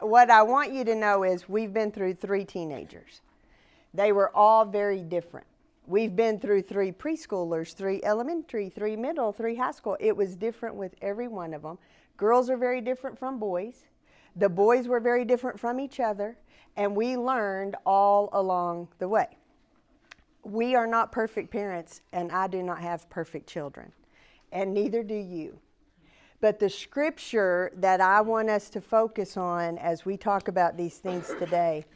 What I want you to know is we've been through 3 teenagers. They were all very different. We've been through 3 preschoolers, 3 elementary, 3 middle, 3 high school. It was different with every one of them. Girls are very different from boys. The boys were very different from each other, and we learned all along the way. We are not perfect parents, and I do not have perfect children, and neither do you. But the scripture that I want us to focus on as we talk about these things today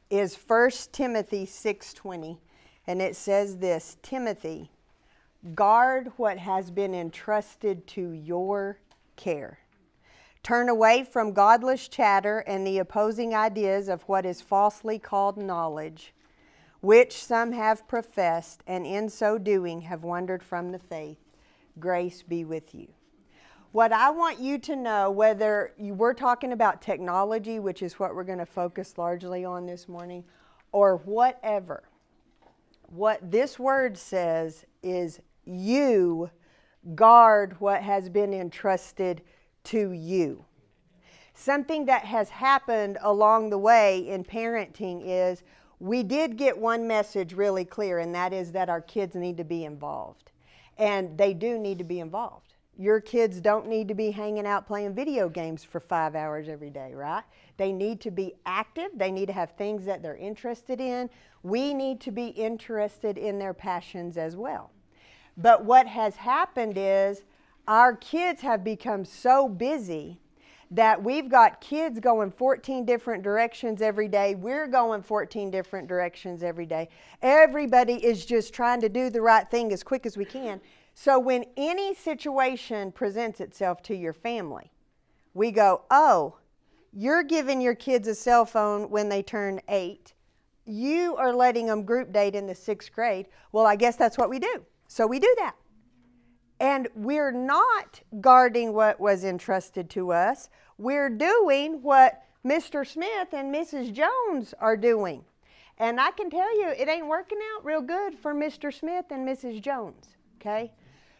is 1 Timothy 6:20. And it says this, Timothy, guard what has been entrusted to your care. Turn away from godless chatter and the opposing ideas of what is falsely called knowledge, which some have professed, and in so doing have wandered from the faith. Grace be with you. What I want you to know, whether we're talking about technology, which is what we're going to focus largely on this morning, or whatever, what this word says is you guard what has been entrusted to you. Something that has happened along the way in parenting is we did get one message really clear, and that is that our kids need to be involved. And they do need to be involved. Your kids don't need to be hanging out playing video games for 5 hours every day, right? They need to be active. They need to have things that they're interested in. We need to be interested in their passions as well. But what has happened is our kids have become so busy that we've got kids going 14 different directions every day. We're going 14 different directions every day. Everybody is just trying to do the right thing as quick as we can. So when any situation presents itself to your family, we go, oh, you're giving your kids a cell phone when they turn 8. You are letting them group date in the 6th grade. Well, I guess that's what we do. So we do that. And we're not guarding what was entrusted to us. We're doing what Mr. Smith and Mrs. Jones are doing. And I can tell you, it ain't working out real good for Mr. Smith and Mrs. Jones, okay?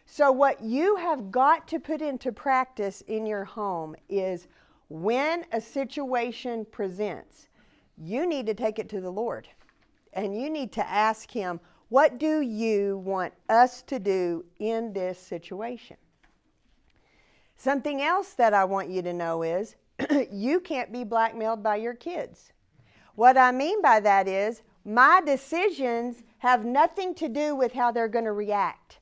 So what you have got to put into practice in your home is when a situation presents, you need to take it to the Lord. And you need to ask Him, what do you want us to do in this situation? Something else that I want you to know is you can't be blackmailed by your kids. What I mean by that is my decisions have nothing to do with how they're going to react.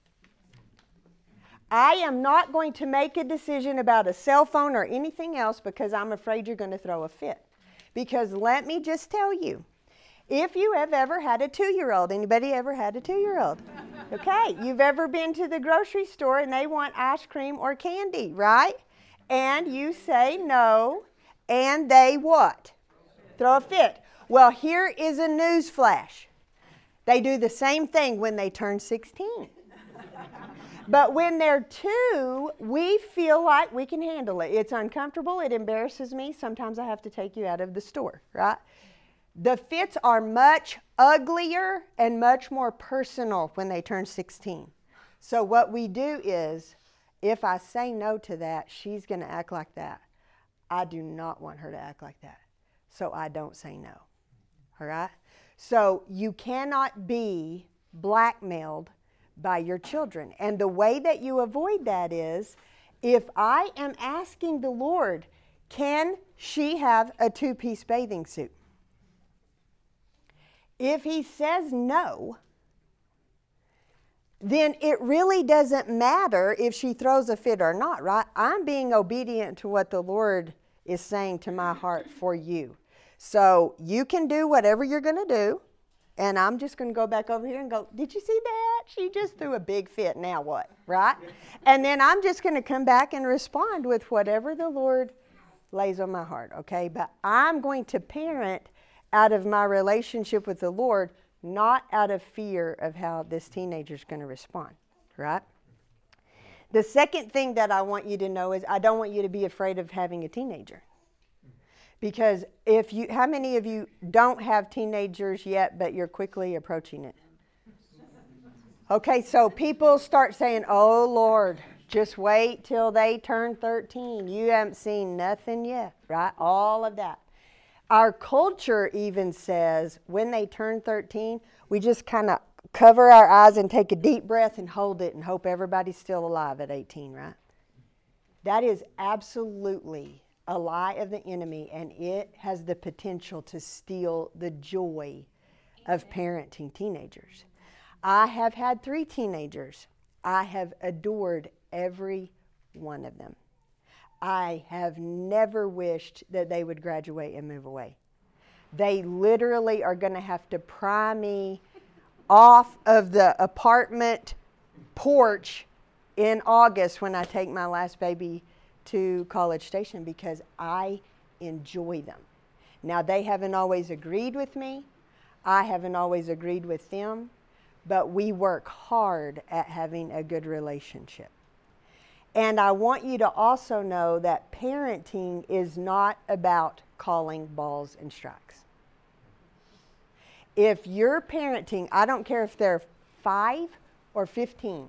I am not going to make a decision about a cell phone or anything else because I'm afraid you're going to throw a fit. Because let me just tell you, if you have ever had a 2-year-old, anybody ever had a 2-year-old? Okay, you've ever been to the grocery store and they want ice cream or candy, right? And you say no, and they what? Throw a fit. Well, here is a news flash. They do the same thing when they turn 16. But when they're 2, we feel like we can handle it. It's uncomfortable. It embarrasses me. Sometimes I have to take you out of the store, right? The fits are much uglier and much more personal when they turn 16. So what we do is, if I say no to that, she's going to act like that. I do not want her to act like that. So I don't say no. All right? So you cannot be blackmailed by your children. And the way that you avoid that is, if I am asking the Lord, can she have a 2-piece bathing suit? If He says no, then it really doesn't matter if she throws a fit or not, right? I'm being obedient to what the Lord is saying to my heart for you. So you can do whatever you're going to do. And I'm just going to go back over here and go, did you see that? She just threw a big fit. Now what? Right? And then I'm just going to come back and respond with whatever the Lord lays on my heart. Okay? But I'm going to parent out of my relationship with the Lord, not out of fear of how this teenager is going to respond. Right? The second thing that I want you to know is I don't want you to be afraid of having a teenager. Because how many of you don't have teenagers yet, but you're quickly approaching it? Okay, so people start saying, oh, Lord, Just wait till they turn 13. You haven't seen nothing yet, right? All of that. Our culture even says when they turn 13, we just kind of cover our eyes and take a deep breath and hold it and hope everybody's still alive at 18, right? That is absolutely a lie of the enemy, and it has the potential to steal the joy of parenting teenagers. I have had 3 teenagers. I have adored every one of them. I have never wished that they would graduate and move away. They literally are going to have to pry me off of the apartment porch in August when I take my last baby to College Station because I enjoy them. Now, they haven't always agreed with me. I haven't always agreed with them, but we work hard at having a good relationship. And I want you to also know that parenting is not about calling balls and strikes. If you're parenting, I don't care if they're 5 or 15,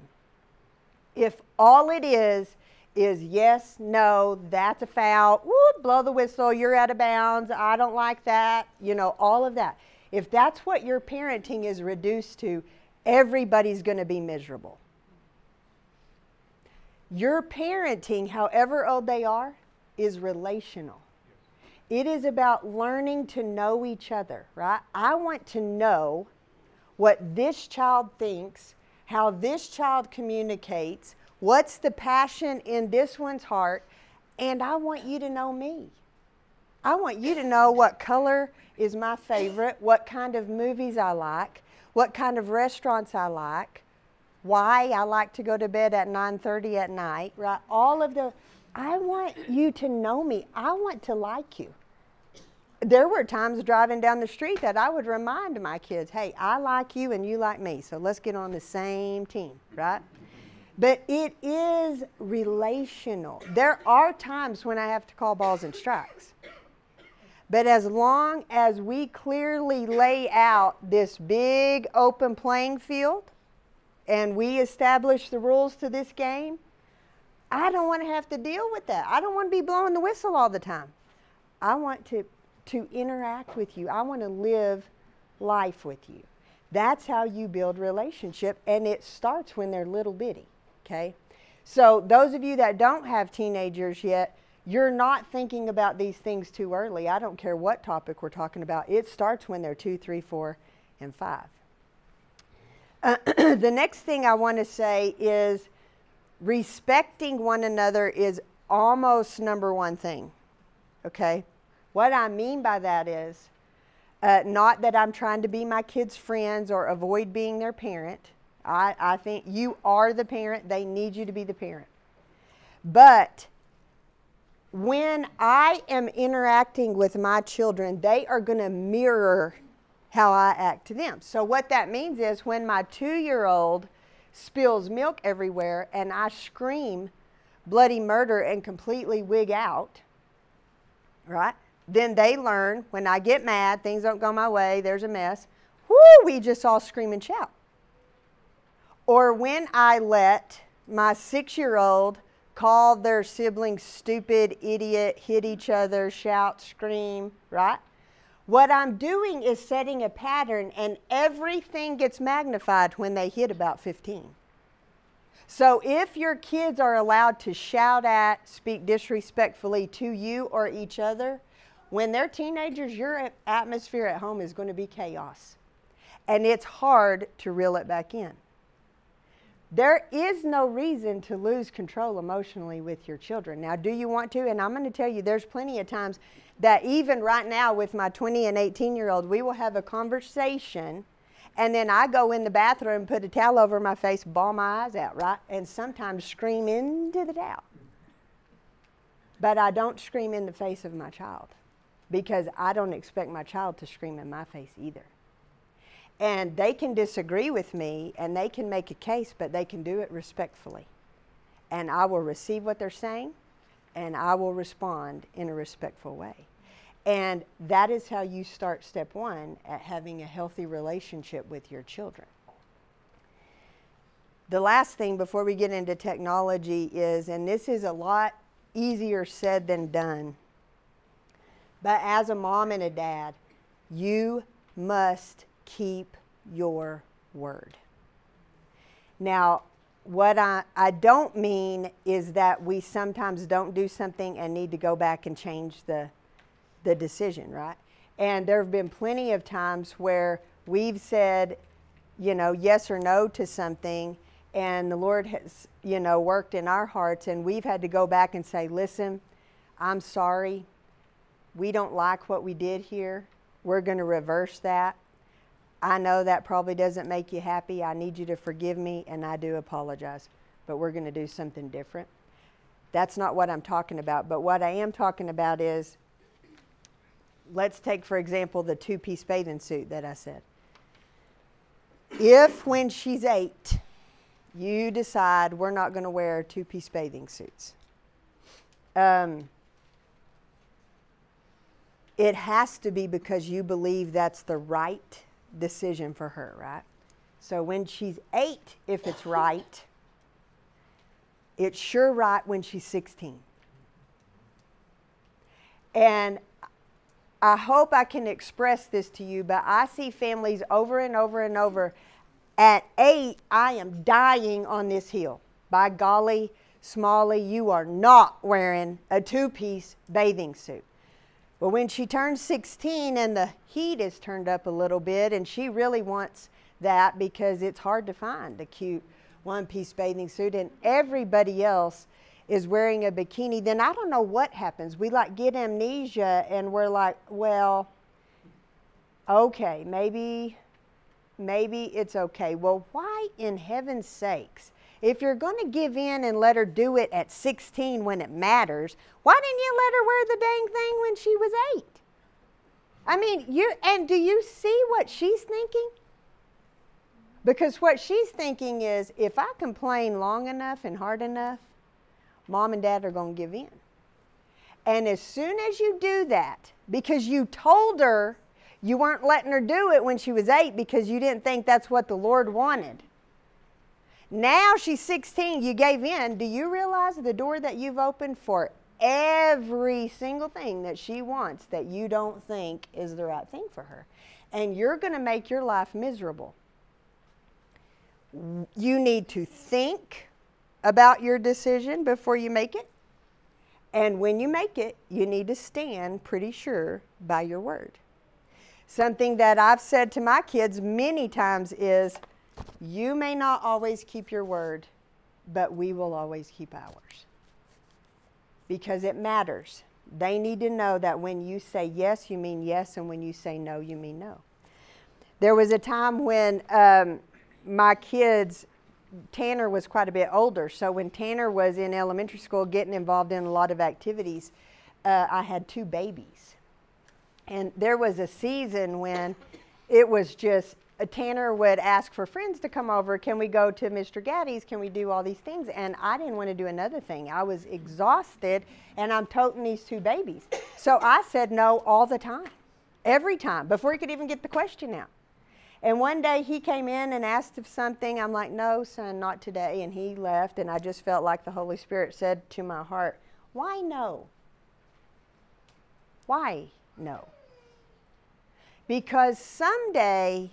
if all it is yes, no, that's a foul, woo, blow the whistle, you're out of bounds, I don't like that, you know, all of that. If that's what your parenting is reduced to, everybody's going to be miserable. Your parenting, however old they are, is relational. It is about learning to know each other, right? I want to know what this child thinks, how this child communicates, what's the passion in this one's heart, and I want you to know me. I want you to know what color is my favorite, what kind of movies I like, what kind of restaurants I like, why I like to go to bed at 9:30 at night, right? All of the, I want you to know me. I want to like you. There were times driving down the street that I would remind my kids, hey, I like you and you like me, so let's get on the same team, right? But it is relational. There are times when I have to call balls and strikes. But as long as we clearly lay out this big open playing field and we establish the rules to this game, I don't want to have to deal with that. I don't want to be blowing the whistle all the time. I want to interact with you. I want to live life with you. That's how you build relationship, and it starts when they're little bitty, okay? So those of you that don't have teenagers yet, you're not thinking about these things too early. I don't care what topic we're talking about. It starts when they're 2, 3, 4, and 5. The next thing I want to say is respecting one another is almost number one thing, okay? What I mean by that is not that I'm trying to be my kids' friends or avoid being their parent. I think you are the parent. They need you to be the parent. But when I am interacting with my children, they are going to mirror how I act to them. So what that means is when my 2-year-old spills milk everywhere and I scream bloody murder and completely wig out, right? Then they learn when I get mad, things don't go my way, there's a mess, whoo, we just all scream and shout. Or when I let my 6-year-old call their siblings stupid, idiot, hit each other, shout, scream, right? What I'm doing is setting a pattern, and everything gets magnified when they hit about 15. So if your kids are allowed to shout at, speak disrespectfully to you or each other, when they're teenagers, your atmosphere at home is going to be chaos. And it's hard to reel it back in. There is no reason to lose control emotionally with your children. Now, do you want to? And I'm going to tell you, there's plenty of times that even right now with my 20 and 18-year-old, we will have a conversation, and then I go in the bathroom, put a towel over my face, bawl my eyes out, right? And sometimes scream into the towel. But I don't scream in the face of my child because I don't expect my child to scream in my face either. And they can disagree with me and they can make a case, but they can do it respectfully. And I will receive what they're saying and I will respond in a respectful way. And that is how you start step one at having a healthy relationship with your children. The last thing before we get into technology is, and this is a lot easier said than done, but as a mom and a dad, you must keep your word. Now, what I don't mean is that we sometimes don't do something and need to go back and change the decision, right? And there have been plenty of times where we've said, you know, yes or no to something, and the Lord has, you know, worked in our hearts, and we've had to go back and say, listen, I'm sorry. We don't like what we did here. We're going to reverse that. I know that probably doesn't make you happy. I need you to forgive me, and I do apologize. But we're going to do something different. That's not what I'm talking about. But what I am talking about is, let's take, for example, the two-piece bathing suit that I said. If when she's 8, you decide we're not going to wear two-piece bathing suits, it has to be because you believe that's the right decision for her, right? So when she's 8, if it's right, it's sure right when she's 16. And I hope I can express this to you, but I see families over and over and over. At 8, I am dying on this hill. By golly, Smalley, you are not wearing a two-piece bathing suit. But when she turns 16 and the heat is turned up a little bit, and she really wants that because it's hard to find a cute one-piece bathing suit, and everybody else is wearing a bikini, then I don't know what happens. We like get amnesia and we're like, well, okay, maybe it's okay. Well, why in heaven's sakes? If you're going to give in and let her do it at 16 when it matters, why didn't you let her wear the dang thing when she was 8? I mean, and do you see what she's thinking? Because what she's thinking is, if I complain long enough and hard enough, Mom and Dad are going to give in. And as soon as you do that, because you told her you weren't letting her do it when she was 8 because you didn't think that's what the Lord wanted. Now she's 16, you gave in. Do you realize the door that you've opened for every single thing that she wants that you don't think is the right thing for her? And you're going to make your life miserable. You need to think about your decision before you make it. And when you make it, you need to stand pretty sure by your word. Something that I've said to my kids many times is, you may not always keep your word, but we will always keep ours. Because it matters. They need to know that when you say yes, you mean yes, and when you say no, you mean no. There was a time when my kids, Tanner was quite a bit older, so when Tanner was in elementary school getting involved in a lot of activities, I had 2 babies. And there was a season when it was just, Tanner would ask for friends to come over. Can we go to Mr. Gaddy's? Can we do all these things? And I didn't want to do another thing. I was exhausted, and I'm toting these 2 babies. So I said no all the time, every time, before he could even get the question out. And one day he came in and asked if something. I'm like, no, son, not today. And he left, and I just felt like the Holy Spirit said to my heart, why no? Why no? Because someday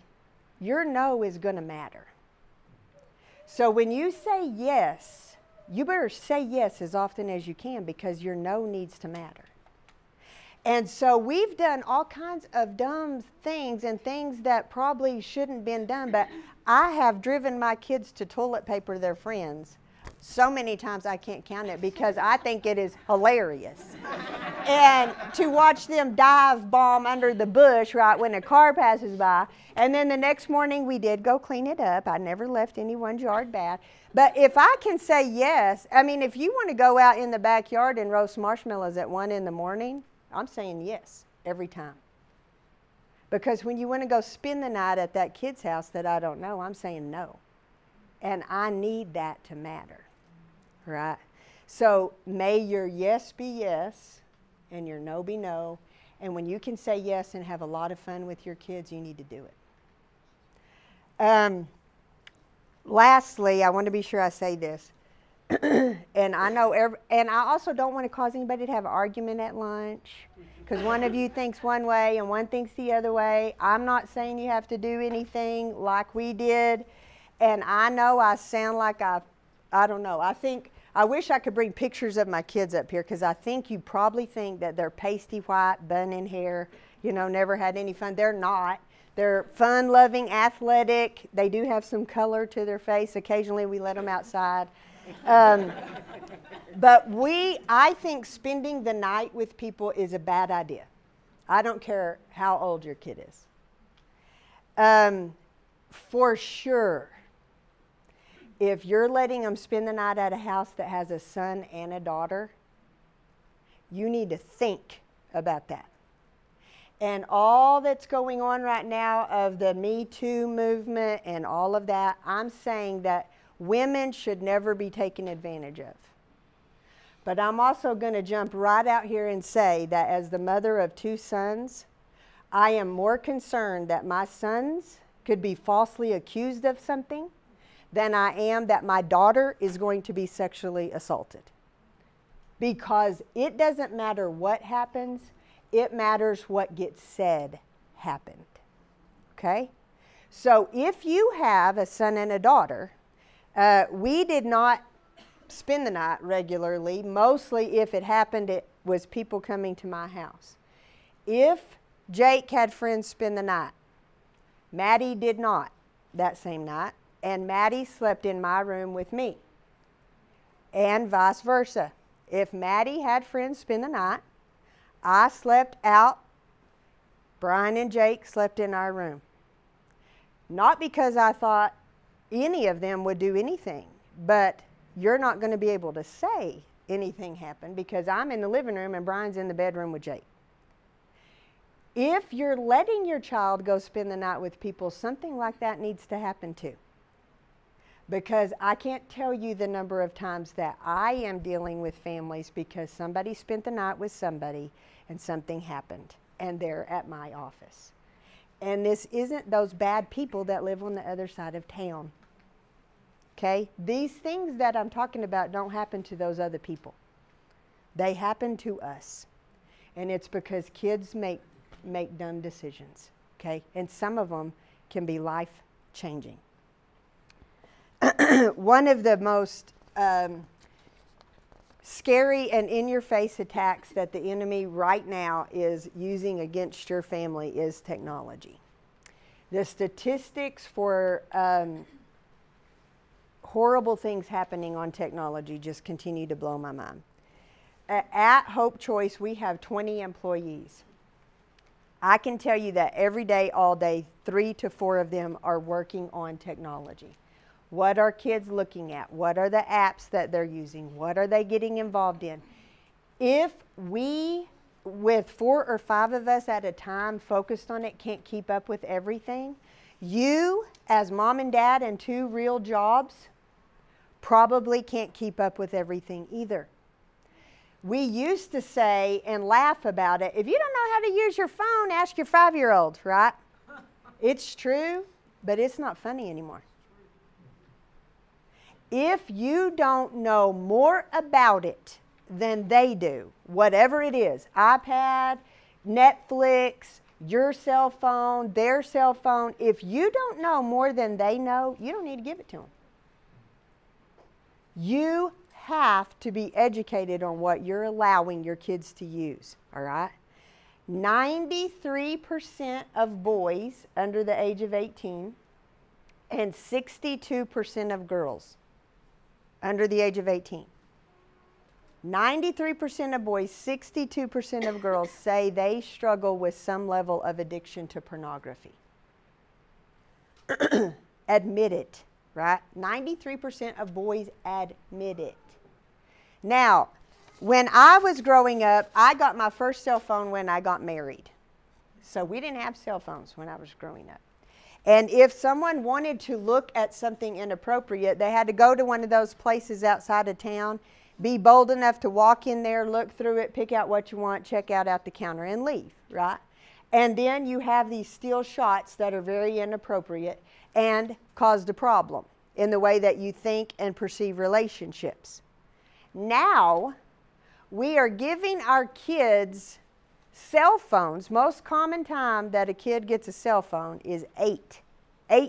your no is going to matter. So when you say yes, you better say yes as often as you can, because your no needs to matter. And so we've done all kinds of dumb things and things that probably shouldn't have been done, but I have driven my kids to toilet paper their friends so many times I can't count it, because I think it is hilarious. And to watch them dive bomb under the bush, right, when a car passes by. And then the next morning we did go clean it up. I never left anyone's yard bad. But if I can say yes, I mean, if you want to go out in the backyard and roast marshmallows at 1 in the morning, I'm saying yes every time. Because when you want to go spend the night at that kid's house that I don't know, I'm saying no. And I need that to matter, right? So may your yes be yes and your no be no. And when you can say yes and have a lot of fun with your kids, you need to do it. lastly, I want to be sure I say this. And I know, and I also don't want to cause anybody to have an argument at lunch, because one of you thinks one way and one thinks the other way. I'm not saying you have to do anything like we did. And I know I sound like I don't know. I wish I could bring pictures of my kids up here, because I think you probably think that they're pasty white, bun in hair, you know, never had any fun. They're not. They're fun-loving, athletic. They do have some color to their face. Occasionally we let them outside. But I think spending the night with people is a bad idea. I don't care how old your kid is. For sure, if you're letting them spend the night at a house that has a son and a daughter, you need to think about that. And all that's going on right now of the Me Too movement and all of that, I'm saying that women should never be taken advantage of. But I'm also going to jump right out here and say that as the mother of 2 sons, I am more concerned that my sons could be falsely accused of something than I am that my daughter is going to be sexually assaulted. Because it doesn't matter what happens, it matters what gets said happened. Okay? So if you have a son and a daughter, we did not spend the night regularly. Mostly if it happened, it was people coming to my house. If Jake had friends spend the night, Maddie did not that same night, and Maddie slept in my room with me. And vice versa. If Maddie had friends spend the night, I slept out, Brian and Jake slept in our room. Not because I thought any of them would do anything, but you're not going to be able to say anything happened because I'm in the living room and Brian's in the bedroom with Jake. If you're letting your child go spend the night with people, something like that needs to happen too. Because I can't tell you the number of times that I am dealing with families because somebody spent the night with somebody and something happened and they're at my office. And this isn't those bad people that live on the other side of town. Okay? These things that I'm talking about don't happen to those other people. They happen to us. And it's because kids make dumb decisions. Okay? And some of them can be life-changing. One of the most scary and in-your-face attacks that the enemy right now is using against your family is technology. The statistics for horrible things happening on technology just continue to blow my mind. At Hope Choice, we have 20 employees. I can tell you that every day, all day, 3 to 4 of them are working on technology. What are kids looking at? What are the apps that they're using? What are they getting involved in? If we, with 4 or 5 of us at a time focused on it, can't keep up with everything, you, as mom and dad and 2 real jobs, probably can't keep up with everything either. We used to say and laugh about it, if you don't know how to use your phone, ask your 5-year-old, right? It's true, but it's not funny anymore. If you don't know more about it than they do, whatever it is, iPad, Netflix, your cell phone, their cell phone, if you don't know more than they know, you don't need to give it to them. You have to be educated on what you're allowing your kids to use, all right? 93% of boys under the age of 18 and 62% of girls under the age of 18. 93% of boys, 62% of girls say they struggle with some level of addiction to pornography. Admit it, right? 93% of boys admit it. Now, when I was growing up, I got my first cell phone when I got married. So we didn't have cell phones when I was growing up. And if someone wanted to look at something inappropriate, they had to go to one of those places outside of town, be bold enough to walk in there, look through it, pick out what you want, check out at the counter, and leave, right? And then you have these still shots that are very inappropriate and caused a problem. in the way that you think and perceive relationships. Now, we are giving our kids cell phones. Most common time that a kid gets a cell phone is 8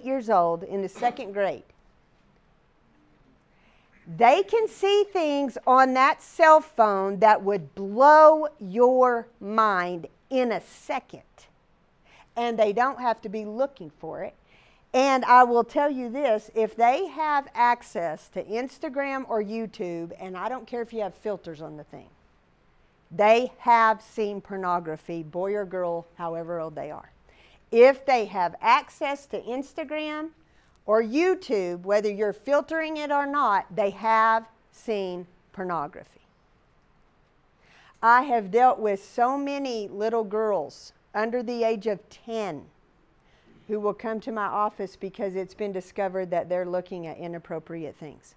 years old in the 2nd grade. They can see things on that cell phone that would blow your mind in a second. And they don't have to be looking for it. And I will tell you this, if they have access to Instagram or YouTube, and I don't care if you have filters on the thing, they have seen pornography, boy or girl, however old they are. If they have access to Instagram or YouTube, whether you're filtering it or not, they have seen pornography. I have dealt with so many little girls under the age of 10 who will come to my office because it's been discovered that they're looking at inappropriate things.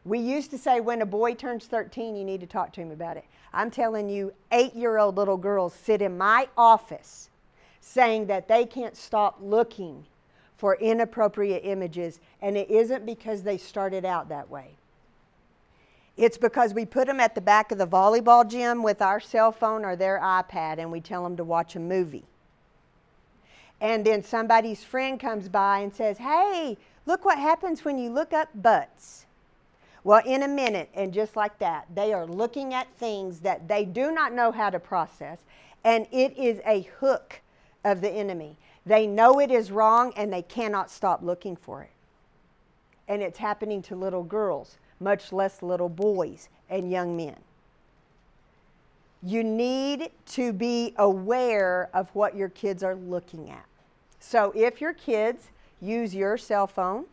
We used to say when a boy turns 13, you need to talk to him about it. I'm telling you, 8-year-old little girls sit in my office saying that they can't stop looking for inappropriate images, and it isn't because they started out that way. It's because we put them at the back of the volleyball gym with our cell phone or their iPad, and we tell them to watch a movie. And then somebody's friend comes by and says, hey, look what happens when you look up butts. Well, in a minute, and just like that, they are looking at things that they do not know how to process, and it is a hook of the enemy. They know it is wrong, and they cannot stop looking for it. And it's happening to little girls, much less little boys and young men. You need to be aware of what your kids are looking at. So if your kids use your cell phone,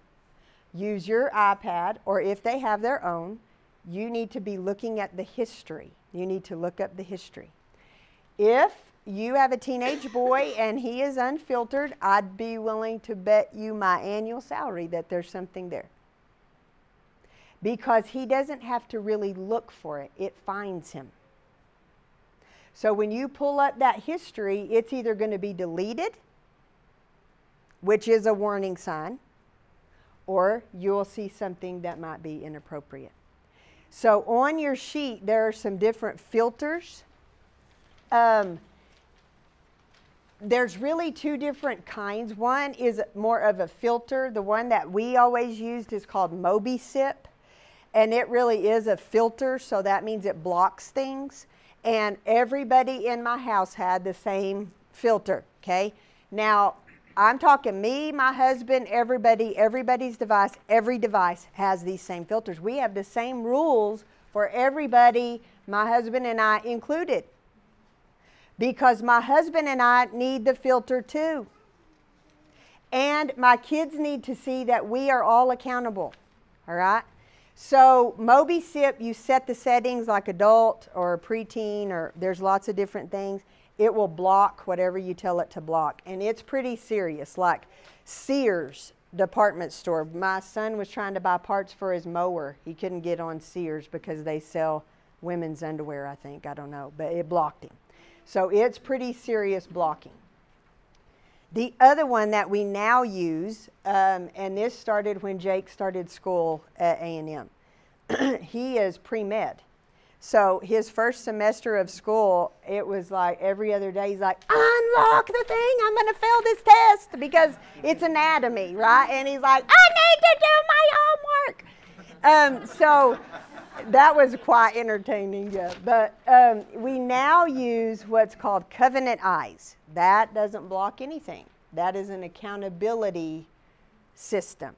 use your iPad, or if they have their own, you need to be looking at the history. You need to look up the history. If you have a teenage boy and he is unfiltered, I'd be willing to bet you my annual salary that there's something there. Because he doesn't have to really look for it. It finds him. So when you pull up that history, it's either going to be deleted, which is a warning sign, or you'll see something that might be inappropriate. So on your sheet, there are some different filters. There's really 2 different kinds. One is more of a filter. The one that we always used is called MobiSip. And it really is a filter, so that means it blocks things. And everybody in my house had the same filter, okay? Now, I'm talking me, my husband, everybody's device, every device has these same filters. We have the same rules for everybody, my husband and I included. Because my husband and I need the filter too. And my kids need to see that we are all accountable, all right? So MobiSip, you set the settings like adult or preteen, or there's lots of different things. It will block whatever you tell it to block. And it's pretty serious, like Sears department store. My son was trying to buy parts for his mower. He couldn't get on Sears because they sell women's underwear, I think. I don't know, but it blocked him. So it's pretty serious blocking. The other one that we now use, and this started when Jake started school at A&M. He is pre-med. So his first semester of school, it was like every other day he's like, unlock the thing, I'm going to fail this test because it's anatomy, right? And he's like, I need to do my homework. So that was quite entertaining, yeah. But we now use what's called Covenant Eyes. That doesn't block anything. That is an accountability system.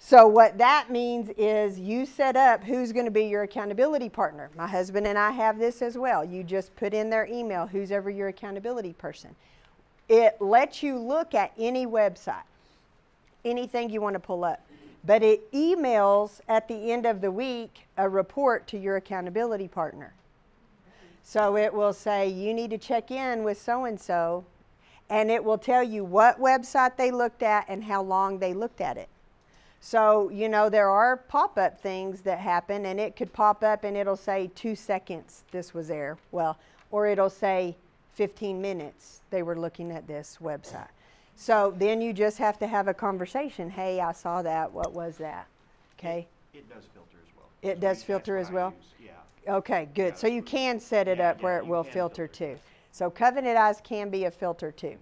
So what that means is you set up who's going to be your accountability partner. My husband and I have this as well. You just put in their email, who's ever your accountability person. It lets you look at any website, anything you want to pull up. But it emails at the end of the week a report to your accountability partner. So it will say, you need to check in with so-and-so, and it will tell you what website they looked at and how long they looked at it. So, you know, there are pop-up things that happen, and it could pop up and it'll say 2 seconds this was there. Well, or it'll say 15 minutes they were looking at this website. So then you just have to have a conversation. Hey, I saw that. What was that? Okay. It does filter as well. It does filter as well? Yeah. Okay, good. So you can set it up where it will filter too. So Covenant Eyes can be a filter too.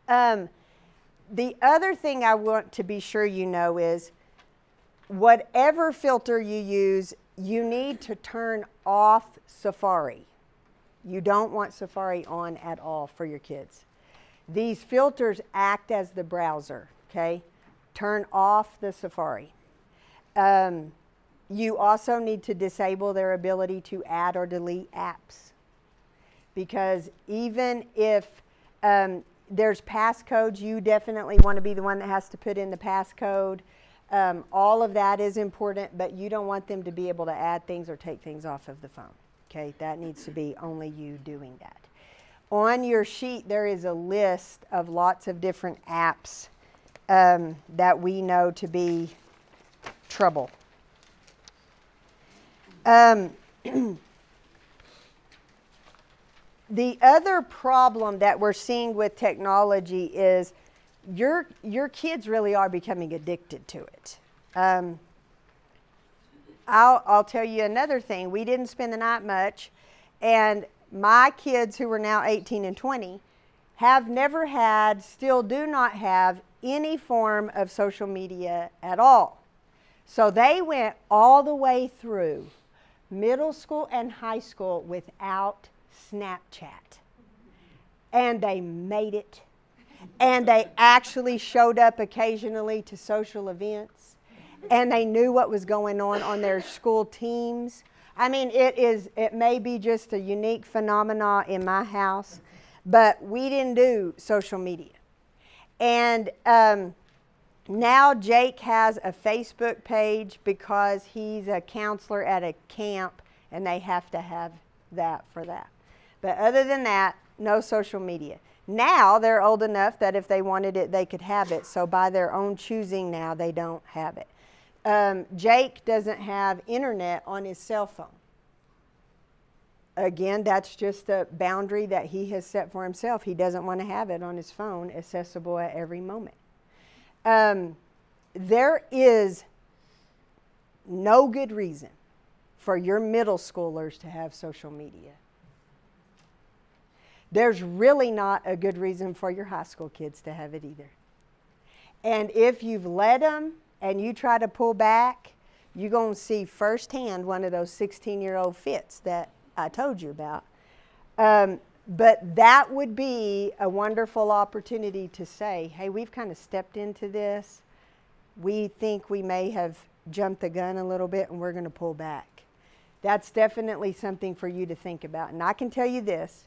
The other thing I want to be sure you know is whatever filter you use, you need to turn off Safari. You don't want Safari on at all for your kids. These filters act as the browser, okay? Turn off the Safari. You also need to disable their ability to add or delete apps. Because even if there's passcodes, you definitely want to be the one that has to put in the passcode. All of that is important, but you don't want them to be able to add things or take things off of the phone. Okay, that needs to be only you doing that. On your sheet, there is a list of lots of different apps that we know to be trouble. The other problem that we're seeing with technology is your kids really are becoming addicted to it. I'll tell you another thing. We didn't spend the night much, and my kids who are now 18 and 20 have never had, still do not have, any form of social media at all. So they went all the way through middle school and high school without Snapchat. And they made it. And they actually showed up occasionally to social events. And they knew what was going on their school teams. I mean, it may be just a unique phenomena in my house, but we didn't do social media. And now Jake has a Facebook page because he's a counselor at a camp, and they have to have that for that. But other than that, no social media. Now they're old enough that if they wanted it, they could have it. So by their own choosing now, they don't have it. Jake doesn't have internet on his cell phone. Again, that's just a boundary that he has set for himself. He doesn't want to have it on his phone, accessible at every moment. There is no good reason for your middle schoolers to have social media. There's really not a good reason for your high school kids to have it either. And if you've let them and you try to pull back, you're going to see firsthand one of those 16-year-old fits that I told you about. But that would be a wonderful opportunity to say, hey, we've kind of stepped into this. We think we may have jumped the gun a little bit, and we're going to pull back. That's definitely something for you to think about. And I can tell you this.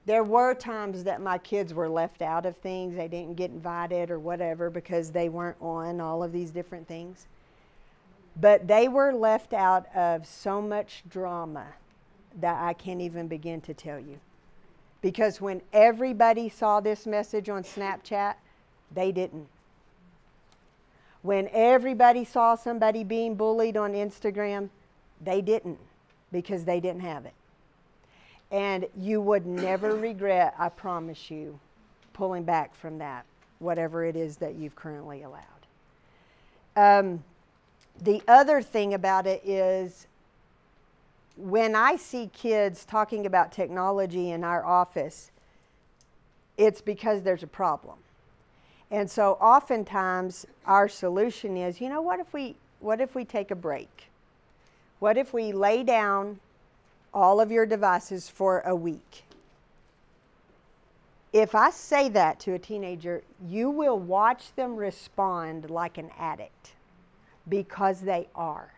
There were times that my kids were left out of things. They didn't get invited or whatever because they weren't on all of these different things. But they were left out of so much drama that I can't even begin to tell you. Because when everybody saw this message on Snapchat, they didn't. When everybody saw somebody being bullied on Instagram, they didn't, because they didn't have it. And you would never regret, I promise you, pulling back from that, whatever it is that you've currently allowed. The other thing about it is, when I see kids talking about technology in our office, it's because there's a problem. And so oftentimes our solution is, you know, what if we take a break? What if we lay down all of your devices for a week? If I say that to a teenager, you will watch them respond like an addict, because they are.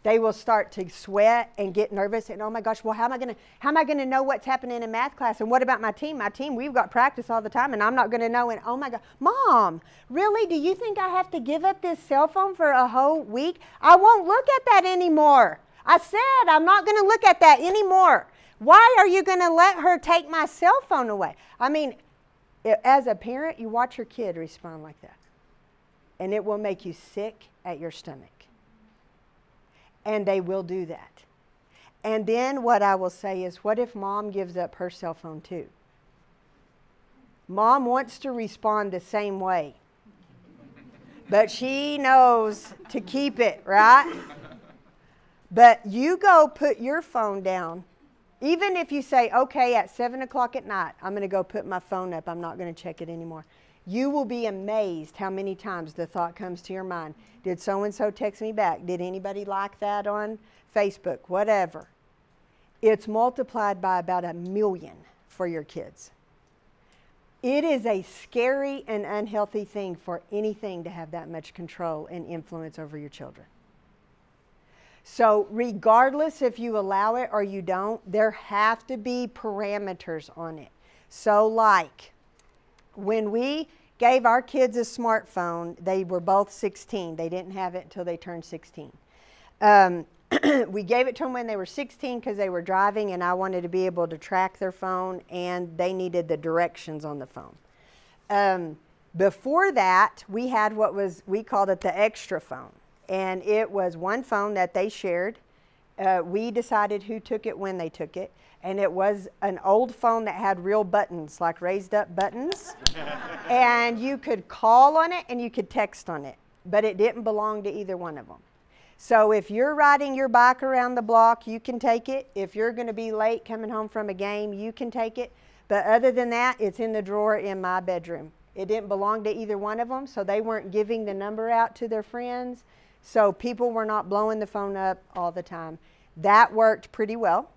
They will start to sweat and get nervous and, oh my gosh, well, how am I gonna know what's happening in math class? And what about my team? My team, we've got practice all the time, and I'm not gonna know. And oh my God, Mom, really? Do you think I have to give up this cell phone for a whole week? I won't look at that anymore. I said I'm not gonna look at that anymore. Why are you gonna let her take my cell phone away? I mean, as a parent, you watch your kid respond like that, and it will make you sick at your stomach. And they will do that. And then what I will say is, what if Mom gives up her cell phone too? Mom wants to respond the same way, but she knows to keep it, right? But you go put your phone down. Even if you say, okay, at 7 o'clock at night, I'm going to go put my phone up. I'm not going to check it anymore. You will be amazed how many times the thought comes to your mind. Did so-and-so text me back? Did anybody like that on Facebook? Whatever. It's multiplied by about 1 million for your kids. It is a scary and unhealthy thing for anything to have that much control and influence over your children. So regardless if you allow it or you don't, there have to be parameters on it. So like when we gave our kids a smartphone, they were both 16. They didn't have it until they turned 16. We gave it to them when they were 16 because they were driving and I wanted to be able to track their phone and they needed the directions on the phone. Before that, we had we called it the extra phone. And it was one phone that they shared. We decided who took it when they took it. And it was an old phone that had real buttons, like raised up buttons. And you could call on it and you could text on it. But it didn't belong to either one of them. So if you're riding your bike around the block, you can take it. If you're going to be late coming home from a game, you can take it. But other than that, it's in the drawer in my bedroom. It didn't belong to either one of them, so they weren't giving the number out to their friends. So people were not blowing the phone up all the time. That worked pretty well.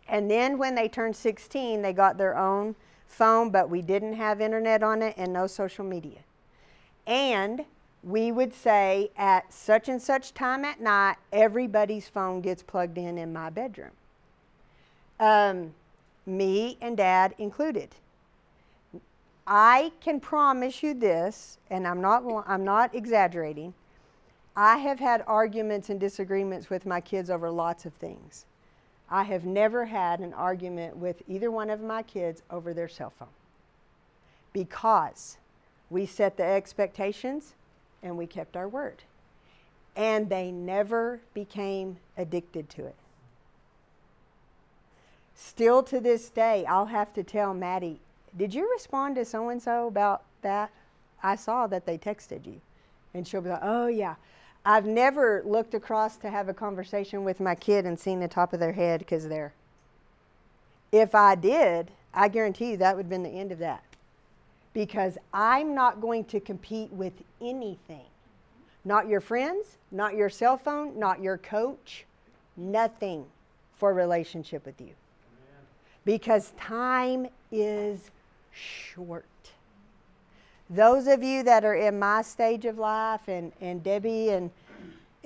And then when they turned 16, they got their own phone, but we didn't have internet on it and no social media. And we would say at such and such time at night, everybody's phone gets plugged in my bedroom. Me and Dad included. I can promise you this, and I'm not exaggerating. I have had arguments and disagreements with my kids over lots of things. I have never had an argument with either one of my kids over their cell phone because we set the expectations and we kept our word. And they never became addicted to it. Still to this day, I'll have to tell Maddie, did you respond to so-and-so about that? I saw that they texted you. And she'll be like, oh yeah. I've never looked across to have a conversation with my kid and seen the top of their head because they're. If I did, I guarantee you that would have been the end of that. Because I'm not going to compete with anything. Not your friends, not your cell phone, not your coach, nothing for a relationship with you. Amen. Because time is short. Those of you that are in my stage of life and Debbie and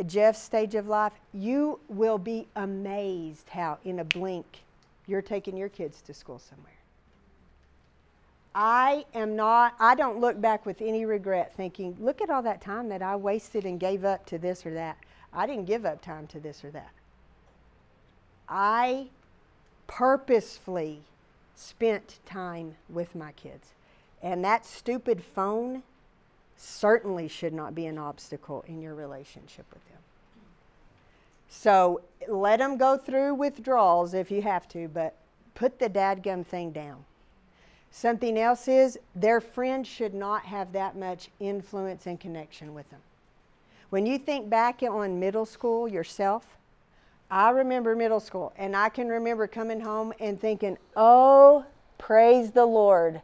Jeff's stage of life, you will be amazed how in a blink you're taking your kids to school somewhere. I don't look back with any regret thinking, look at all that time that I wasted and gave up to this or that. I didn't give up time to this or that. I purposefully spent time with my kids. And that stupid phone certainly should not be an obstacle in your relationship with them. So let them go through withdrawals if you have to, but put the dadgum thing down. Something else is their friends should not have that much influence and connection with them. When you think back on middle school yourself, I remember middle school, and I can remember coming home and thinking, oh, praise the Lord.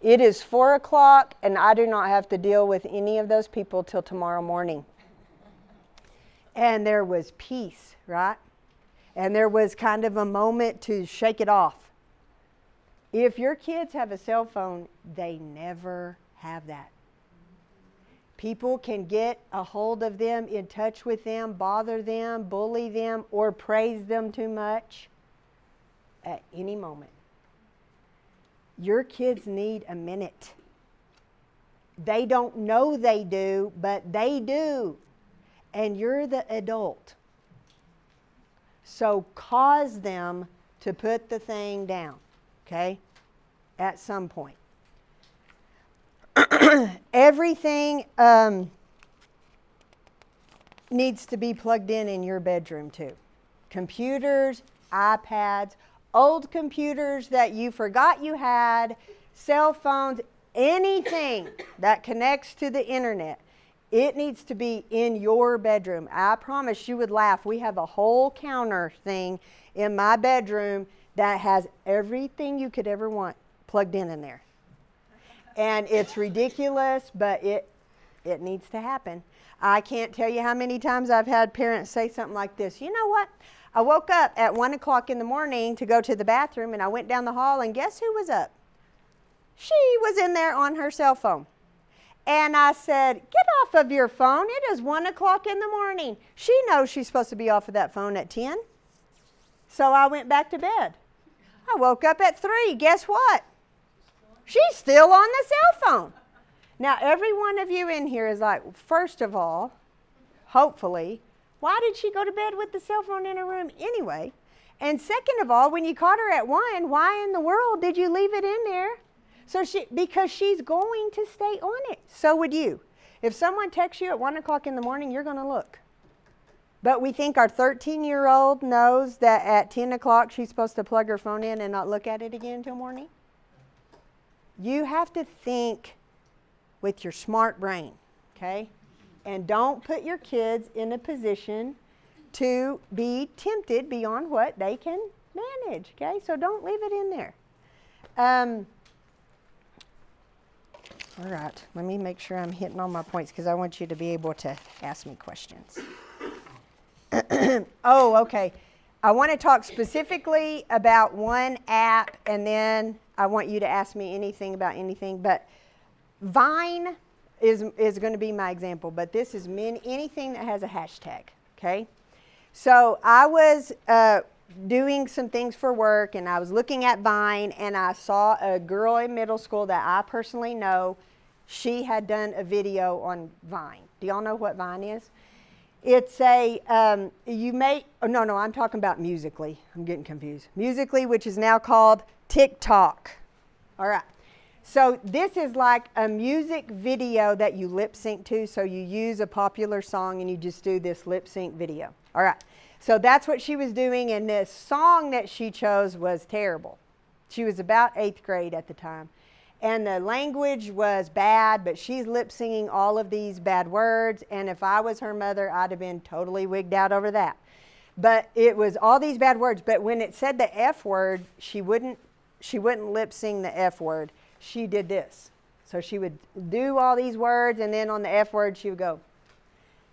It is 4 o'clock and I do not have to deal with any of those people till tomorrow morning. And there was peace, right? And there was kind of a moment to shake it off. If your kids have a cell phone, they never have that. People can get a hold of them, in touch with them, bother them, bully them, or praise them too much at any moment. Your kids need a minute. They don't know they do, but they do. And you're the adult. So cause them to put the thing down, okay, at some point. Everything needs to be plugged in your bedroom too. Computers, iPads, old computers that you forgot you had, cell phones, anything that connects to the internet, it needs to be in your bedroom. I promise you would laugh. We have a whole counter thing in my bedroom that has everything you could ever want plugged in there. And it's ridiculous, but it needs to happen. I can't tell you how many times I've had parents say something like this. You know what? I woke up at 1 o'clock in the morning to go to the bathroom, and I went down the hall, and guess who was up? She was in there on her cell phone. And I said, get off of your phone. It is 1 o'clock in the morning. She knows she's supposed to be off of that phone at 10. So I went back to bed. I woke up at 3. Guess what? She's still on the cell phone. Now, every one of you in here is like, first of all, hopefully, why did she go to bed with the cell phone in her room anyway? And second of all, when you caught her at 1, why in the world did you leave it in there? So because she's going to stay on it. So would you. If someone texts you at 1 o'clock in the morning, you're going to look. But we think our 13-year-old knows that at 10 o'clock she's supposed to plug her phone in and not look at it again until morning. You have to think with your smart brain, okay? And don't put your kids in a position to be tempted beyond what they can manage, okay? So don't leave it in there. All right, let me make sure I'm hitting all my points because I want you to be able to ask me questions. Oh, okay. I want to talk specifically about one app, and then I want you to ask me anything about anything. But Vine is going to be my example, but this is anything that has a hashtag, okay? So I was doing some things for work, and I was looking at Vine, and I saw a girl in middle school that I personally know. She had done a video on Vine. Do y'all know what Vine is? It's a, I'm talking about Musical.ly. I'm getting confused. Musical.ly, which is now called TikTok. All right. So this is like a music video that you lip sync to. So you use a popular song and you just do this lip sync video. All right. So that's what she was doing. And this song that she chose was terrible. She was about 8th grade at the time. And the language was bad, but she's lip singing all of these bad words. And if I was her mother, I'd have been totally wigged out over that. But it was all these bad words. But when it said the F word, she wouldn't lip sing the F word. She did this. So she would do all these words, and then on the F word, she would go.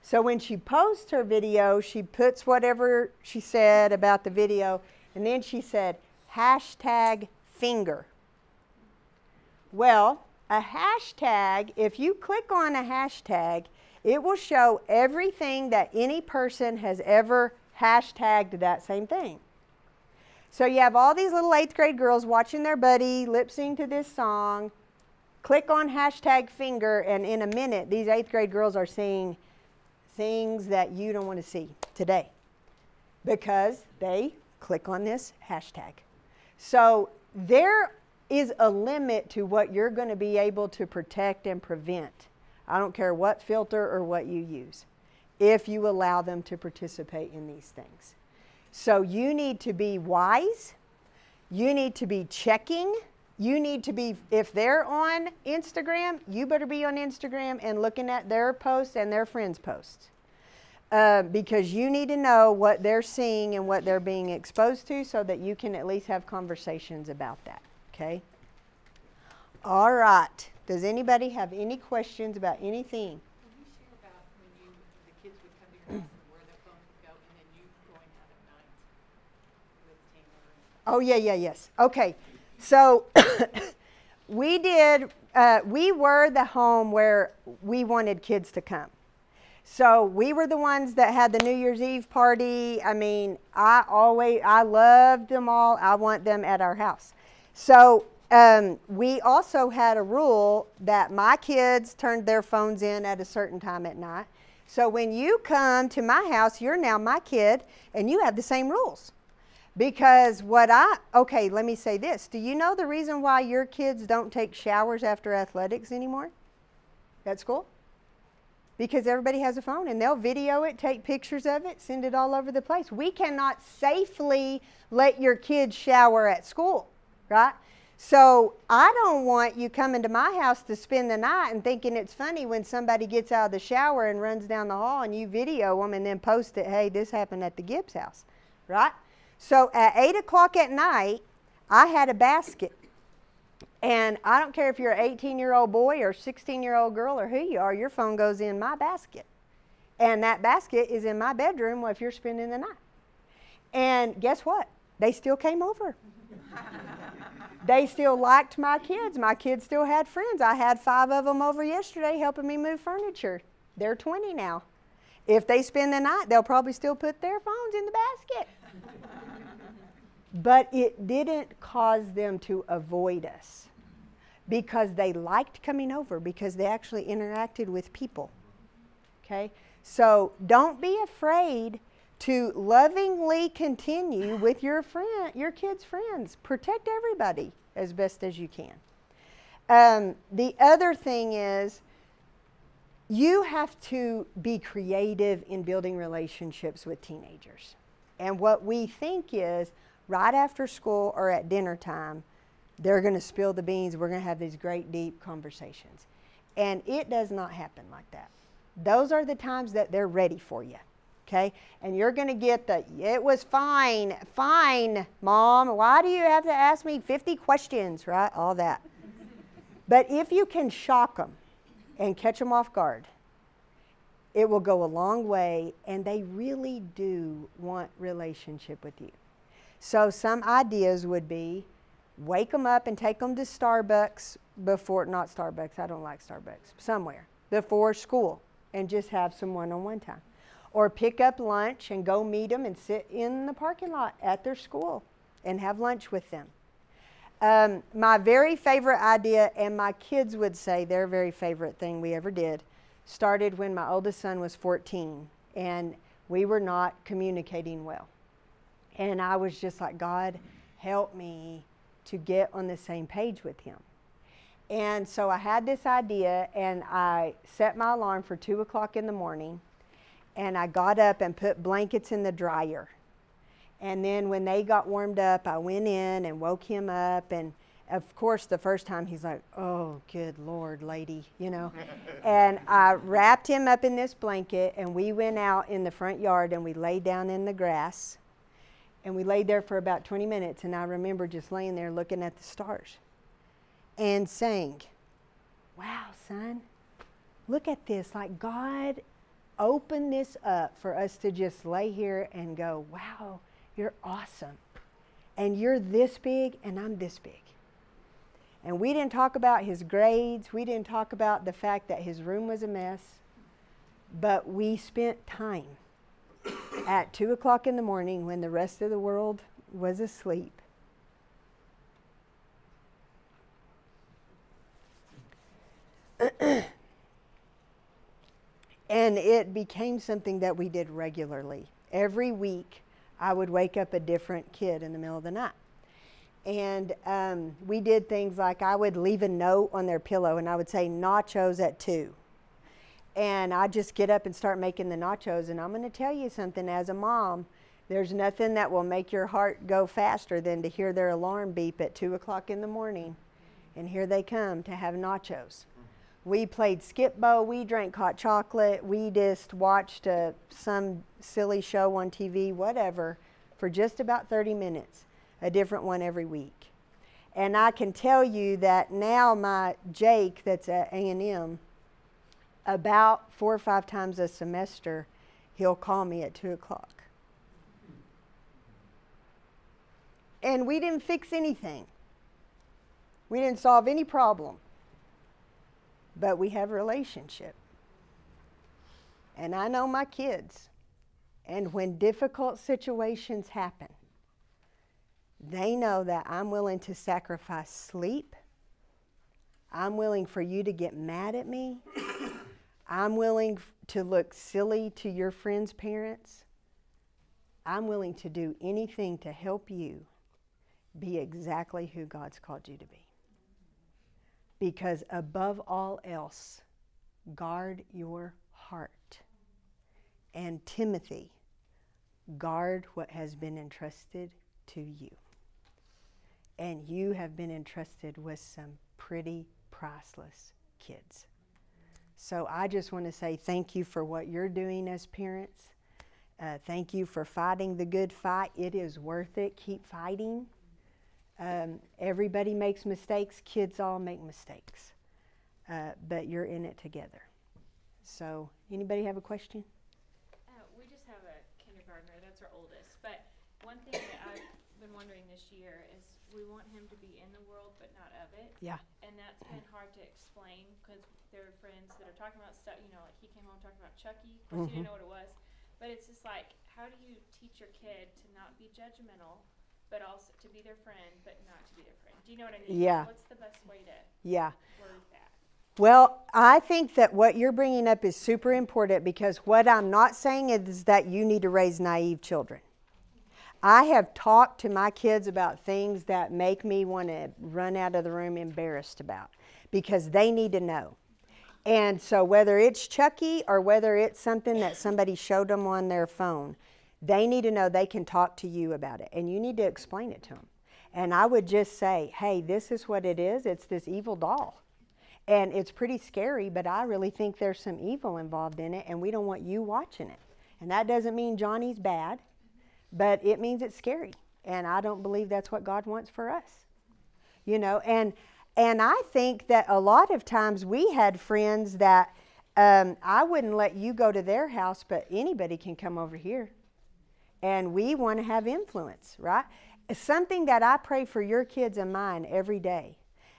So when she posts her video, she puts whatever she said about the video, and then she said, #finger. Well, a hashtag, if you click on a hashtag, it will show everything that any person has ever hashtagged that same thing. So you have all these little 8th grade girls watching their buddy lip sync to this song. Click on #finger, and in a minute, these 8th grade girls are seeing things that you don't want to see today because they click on this hashtag. So there is a limit to what you're going to be able to protect and prevent. I don't care what filter or what you use, if you allow them to participate in these things. So you need to be wise. You need to be checking. You need to be, if they're on Instagram, you better be on Instagram and looking at their posts and their friends' posts. Because you need to know what they're seeing and what they're being exposed to so that you can at least have conversations about that. Okay? All right. Does anybody have any questions about anything? Can you share about when the kids would come to your house and where their phone would go, and then you going out at night with Taylor? Oh, yes. Okay. So we were the home where we wanted kids to come. So we were the ones that had the New Year's Eve party. I mean, I loved them all. I want them at our house. So we also had a rule that my kids turned their phones in at a certain time at night. So when you come to my house, you're now my kid, and you have the same rules. Because okay, let me say this. Do you know the reason why your kids don't take showers after athletics anymore at school? Because everybody has a phone, and they'll video it, take pictures of it, send it all over the place. We cannot safely let your kids shower at school, right? So I don't want you coming to my house to spend the night and thinking it's funny when somebody gets out of the shower and runs down the hall and you video them and then post it, hey, this happened at the Gibbs house, right? So at 8 o'clock at night, I had a basket. And I don't care if you're an 18-year-old boy or 16-year-old girl or who you are, your phone goes in my basket. And that basket is in my bedroom if you're spending the night. And guess what? They still came over. They still liked my kids. My kids still had friends. I had 5 of them over yesterday helping me move furniture. They're 20 now. If they spend the night, they'll probably still put their phones in the basket. But it didn't cause them to avoid us because they liked coming over because they actually interacted with people. Okay? So don't be afraid to lovingly continue with your kids' friends. Protect everybody as best as you can. The other thing is you have to be creative in building relationships with teenagers. And what we think is right after school or at dinner time, they're going to spill the beans. We're going to have these great deep conversations. And it does not happen like that. Those are the times that they're ready for you. Okay? And you're going to get the, it was fine, Mom. Why do you have to ask me 50 questions, right? All that. But if you can shock them and catch them off guard, it will go a long way, and they really do want relationship with you. So some ideas would be wake them up and take them to Starbucks before, not Starbucks, I don't like Starbucks, somewhere, before school, and just have some one-on-one time. Or pick up lunch and go meet them and sit in the parking lot at their school and have lunch with them. My very favorite idea, and my kids would say their very favorite thing we ever did, started when my oldest son was 14, and we were not communicating well. And I was just like, God, help me to get on the same page with him. And so I had this idea, and I set my alarm for 2 o'clock in the morning, and I got up and put blankets in the dryer. And then when they got warmed up, I went in and woke him up. And of course, the first time he's like, oh, good Lord, lady, you know. And I wrapped him up in this blanket, and we went out in the front yard, and we laid down in the grass. And we laid there for about 20 minutes, and I remember just laying there looking at the stars and saying, wow, son, look at this. Like, God opened this up for us to just lay here and go, wow, you're awesome. And you're this big, and I'm this big. And we didn't talk about his grades. We didn't talk about the fact that his room was a mess. But we spent time at 2 o'clock in the morning when the rest of the world was asleep. And it became something that we did regularly. Every week, I would wake up a different kid in the middle of the night. And we did things like I would leave a note on their pillow, and I would say nachos at 2. And I'd just get up and start making the nachos. And I'm going to tell you something, as a mom, there's nothing that will make your heart go faster than to hear their alarm beep at 2 o'clock in the morning. And here they come to have nachos. We played skip bow, we drank hot chocolate, we just watched some silly show on TV, whatever, for just about 30 minutes, a different one every week. And I can tell you that now my Jake that's at A&M, about 4 or 5 times a semester, he'll call me at 2 o'clock. And we didn't fix anything. We didn't solve any problem. But we have a relationship. And I know my kids. And when difficult situations happen, they know that I'm willing to sacrifice sleep. I'm willing for you to get mad at me. I'm willing to look silly to your friends' parents. I'm willing to do anything to help you be exactly who God's called you to be. Because above all else, guard your heart. And Timothy, guard what has been entrusted to you. And you have been entrusted with some pretty priceless kids. So I just want to say thank you for what you're doing as parents. Thank you for fighting the good fight. It is worth it. Keep fighting. Everybody makes mistakes. Kids all make mistakes. But you're in it together. So anybody have a question? We just have a kindergartner. That's our oldest. But one thing that I've been wondering this year is we want him to be in the world but not of it. Yeah. And that's been hard to explain because there are friends that are talking about stuff, like he came home talking about Chucky. Of course, he didn't know what it was. But it's just like, how do you teach your kid to not be judgmental, but also to be their friend, but not to be their friend? Do you know what I mean? Yeah. What's the best way to word that? Well, I think that what you're bringing up is super important because what I'm not saying is that you need to raise naive children. I have talked to my kids about things that make me want to run out of the room embarrassed about because they need to know. And so whether it's Chucky or whether it's something that somebody showed them on their phone, they need to know they can talk to you about it. And you need to explain it to them. And I would just say, hey, this is what it is. It's this evil doll. And it's pretty scary, but I really think there's some evil involved in it, and we don't want you watching it. And that doesn't mean Johnny's bad, but it means it's scary. And I don't believe that's what God wants for us. And I think that a lot of times we had friends that I wouldn't let you go to their house, but anybody can come over here. And we want to have influence, right? Something that I pray for your kids and mine every day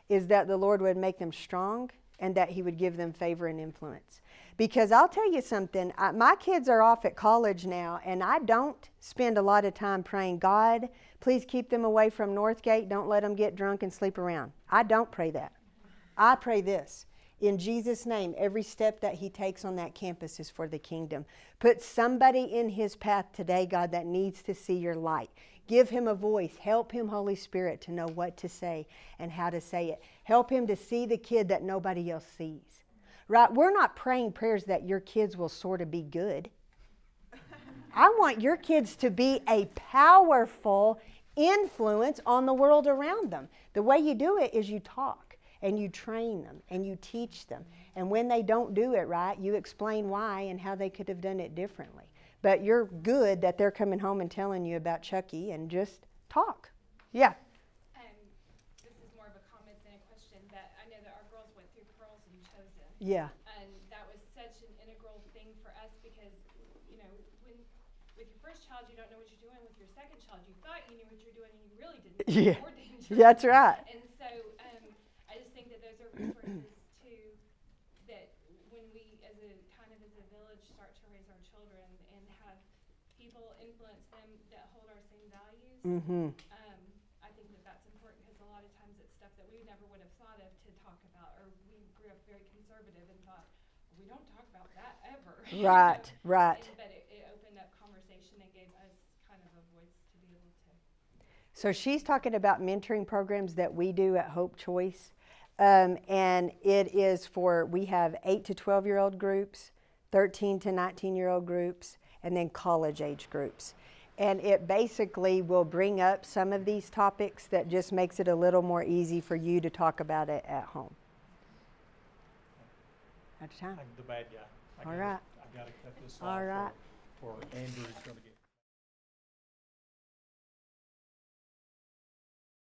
is that the Lord would make them strong and that He would give them favor and influence. Because I'll tell you something, my kids are off at college now, and I don't spend a lot of time praying, God, please keep them away from Northgate. Don't let them get drunk and sleep around. I don't pray that. I pray this. In Jesus' name, every step that he takes on that campus is for the kingdom. Put somebody in his path today, God, that needs to see your light. Give him a voice. Help him, Holy Spirit, to know what to say and how to say it. Help him to see the kid that nobody else sees. Right? We're not praying prayers that your kids will sort of be good. I want your kids to be a powerful influence on the world around them. The way you do it is you talk and you train them and you teach them. And when they don't do it right, you explain why and how they could have done it differently. But you're good that they're coming home and telling you about Chucky and just talk. Yeah. This is more of a comment than a question, that I know that our girls went through Pearls and Chosen. Yeah. And that was such an integral thing for us because, when with your first child, you don't know what you're doing. With your second child, you thought you knew what you're doing and you really didn't. Yeah. More dangerous. That's right. And so I just think that those are resources too, that when we as a village start to raise our children and have people influence them that hold our same values, Mm-hmm. I think that that's important because a lot of times it's stuff that we never would have thought of to talk about, or we grew up very conservative and thought, we don't talk about that ever. Right, right. But it opened up conversation and gave us kind of a voice to be able to. So she's talking about mentoring programs that we do at Hope Choice. And it is we have 8 to 12-year-old groups, 13 to 19-year-old groups, and then college age groups. And it basically will bring up some of these topics that just makes it a little more easy for you to talk about it at home. Out of time. I'm the bad guy. All right. I got to cut this All off right. or Andrew's going to get